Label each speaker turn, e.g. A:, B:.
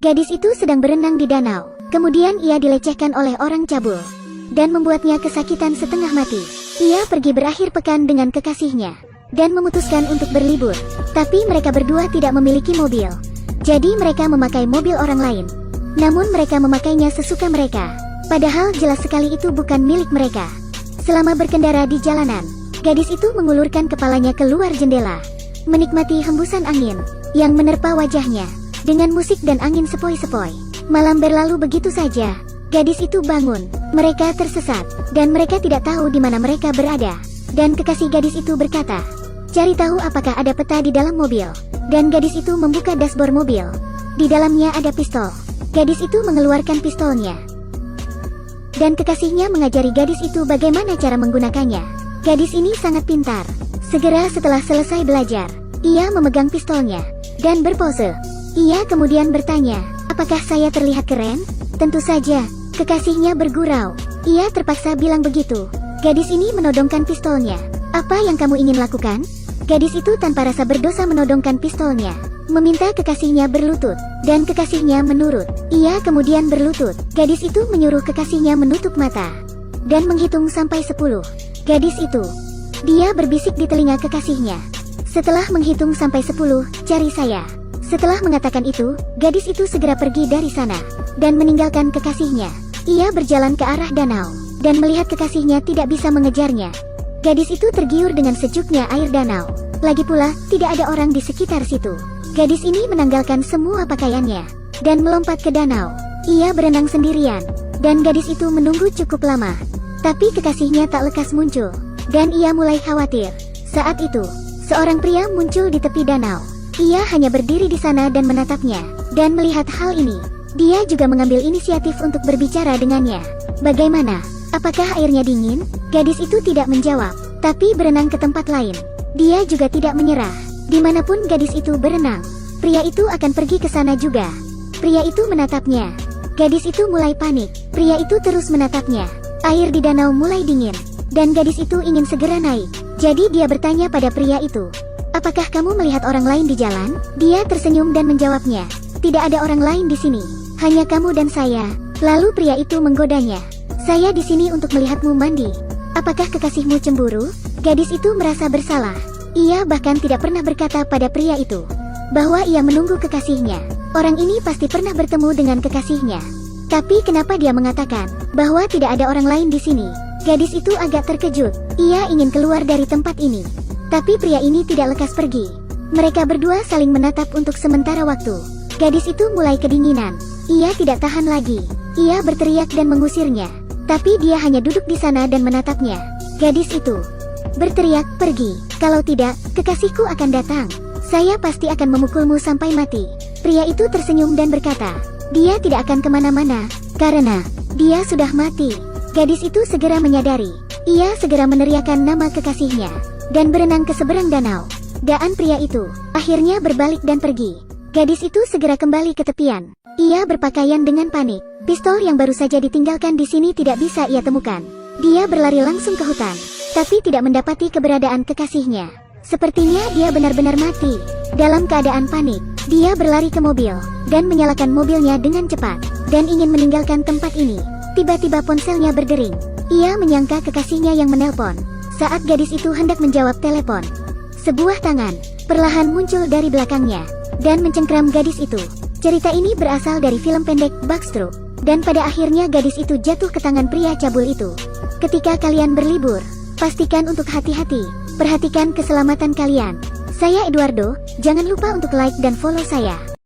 A: Gadis itu sedang berenang di danau. Kemudian ia dilecehkan oleh orang cabul dan membuatnya kesakitan setengah mati. Ia pergi berakhir pekan dengan kekasihnya dan memutuskan untuk berlibur. Tapi mereka berdua tidak memiliki mobil. Jadi mereka memakai mobil orang lain. Namun mereka memakainya sesuka mereka. Padahal jelas sekali itu bukan milik mereka. Selama berkendara di jalanan, gadis itu mengulurkan kepalanya keluar jendela, menikmati hembusan angin yang menerpa wajahnya dengan musik dan angin sepoi-sepoi. Malam berlalu begitu saja. Gadis itu bangun. Mereka tersesat dan mereka tidak tahu di mana mereka berada. Dan kekasih gadis itu berkata, "Cari tahu apakah ada peta di dalam mobil." Dan gadis itu membuka dashboard mobil. Di dalamnya ada pistol. Gadis itu mengeluarkan pistolnya. Dan kekasihnya mengajari gadis itu bagaimana cara menggunakannya. Gadis ini sangat pintar. Segera setelah selesai belajar, ia memegang pistolnya dan berpose. Ia kemudian bertanya, "Apakah saya terlihat keren?" Tentu saja, kekasihnya bergurau. Ia terpaksa bilang begitu. Gadis ini menodongkan pistolnya. "Apa yang kamu ingin lakukan?" Gadis itu tanpa rasa berdosa menodongkan pistolnya, meminta kekasihnya berlutut, dan kekasihnya menurut. Ia kemudian berlutut. Gadis itu menyuruh kekasihnya menutup mata dan menghitung sampai 10. Gadis itu, dia berbisik di telinga kekasihnya. "Setelah menghitung sampai 10, cari saya." Setelah mengatakan itu, gadis itu segera pergi dari sana dan meninggalkan kekasihnya. Ia berjalan ke arah danau dan melihat kekasihnya tidak bisa mengejarnya. Gadis itu tergiur dengan sejuknya air danau. Lagi pula, tidak ada orang di sekitar situ. Gadis ini menanggalkan semua pakaiannya dan melompat ke danau. Ia berenang sendirian dan gadis itu menunggu cukup lama. Tapi kekasihnya tak lekas muncul dan ia mulai khawatir. Saat itu, seorang pria muncul di tepi danau. Ia hanya berdiri di sana dan menatapnya. Dan melihat hal ini, dia juga mengambil inisiatif untuk berbicara dengannya. "Bagaimana? Apakah airnya dingin?" Gadis itu tidak menjawab, tapi berenang ke tempat lain. Dia juga tidak menyerah. Dimanapun gadis itu berenang, pria itu akan pergi ke sana juga. Pria itu menatapnya. Gadis itu mulai panik. Pria itu terus menatapnya. Air di danau mulai dingin, dan gadis itu ingin segera naik. Jadi dia bertanya pada pria itu, "Apakah kamu melihat orang lain di jalan?" Dia tersenyum dan menjawabnya, "Tidak ada orang lain di sini. Hanya kamu dan saya." Lalu pria itu menggodanya, "Saya di sini untuk melihatmu mandi. Apakah kekasihmu cemburu?" Gadis itu merasa bersalah. Ia bahkan tidak pernah berkata pada pria itu bahwa ia menunggu kekasihnya. Orang ini pasti pernah bertemu dengan kekasihnya. Tapi kenapa dia mengatakan bahwa tidak ada orang lain di sini? Gadis itu agak terkejut. Ia ingin keluar dari tempat ini. Tapi pria ini tidak lekas pergi. Mereka berdua saling menatap untuk sementara waktu. Gadis itu mulai kedinginan. Ia tidak tahan lagi. Ia berteriak dan mengusirnya. Tapi dia hanya duduk di sana dan menatapnya. Gadis itu berteriak, "Pergi. Kalau tidak, kekasihku akan datang. Saya pasti akan memukulmu sampai mati." Pria itu tersenyum dan berkata, dia tidak akan kemana-mana, karena dia sudah mati. Gadis itu segera menyadari. Ia segera meneriakkan nama kekasihnya dan berenang ke seberang danau. Dan pria itu akhirnya berbalik dan pergi. Gadis itu segera kembali ke tepian. Ia berpakaian dengan panik. Pistol yang baru saja ditinggalkan di sini tidak bisa ia temukan. Dia berlari langsung ke hutan, tapi tidak mendapati keberadaan kekasihnya. Sepertinya dia benar-benar mati. Dalam keadaan panik, dia berlari ke mobil dan menyalakan mobilnya dengan cepat dan ingin meninggalkan tempat ini. Tiba-tiba ponselnya berdering. Ia menyangka kekasihnya yang menelpon. Saat gadis itu hendak menjawab telepon, sebuah tangan perlahan muncul dari belakangnya dan mencengkram gadis itu. Cerita ini berasal dari film pendek Backstroke, dan pada akhirnya gadis itu jatuh ke tangan pria cabul itu. Ketika kalian berlibur, pastikan untuk hati-hati. Perhatikan keselamatan kalian. Saya Eduardo, jangan lupa untuk like dan follow saya.